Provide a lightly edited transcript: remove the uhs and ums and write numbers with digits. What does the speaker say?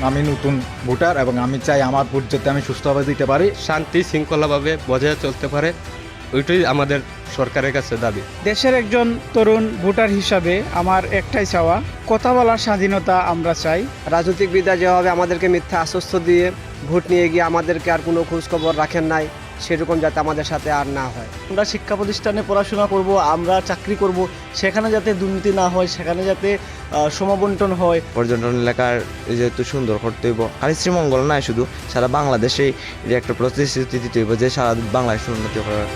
আমি নতুন ভোটার এবং আমি চাই আমার ভোট যাতে আমি সুস্থভাবে দিতে পারি। শান্তি শৃঙ্খলাভাবে বজায় চলতে পারে, ওইটাই আমাদের সরকারের কাছে দাবি। দেশের একজন তরুণ ভোটার হিসাবে আমার একটাই চাওয়া, কথা বলার স্বাধীনতা আমরা চাই। রাজনৈতিকবিদরা যেভাবে আমাদেরকে মিথ্যা আশ্বস্ত দিয়ে ভোট নিয়ে গিয়ে আমাদেরকে আর কোনো খোঁজখবর রাখেন নাই, সেরকম যাতে আমাদের সাথে আর না হয়। আমরা শিক্ষা প্রতিষ্ঠানে পড়াশোনা করব, আমরা চাকরি করব, সেখানে যাতে দুর্নীতি না হয়, সেখানে যাতে সমবন্টন হয়। পর্যটন এলাকার যেহেতু সুন্দর করতে হইব, খালি শ্রীমঙ্গল নয়, শুধু সারা বাংলাদেশেই এর একটা প্রতিশ্রুতি দিতে হইব যে সারা বাংলাদেশের উন্নতি করার।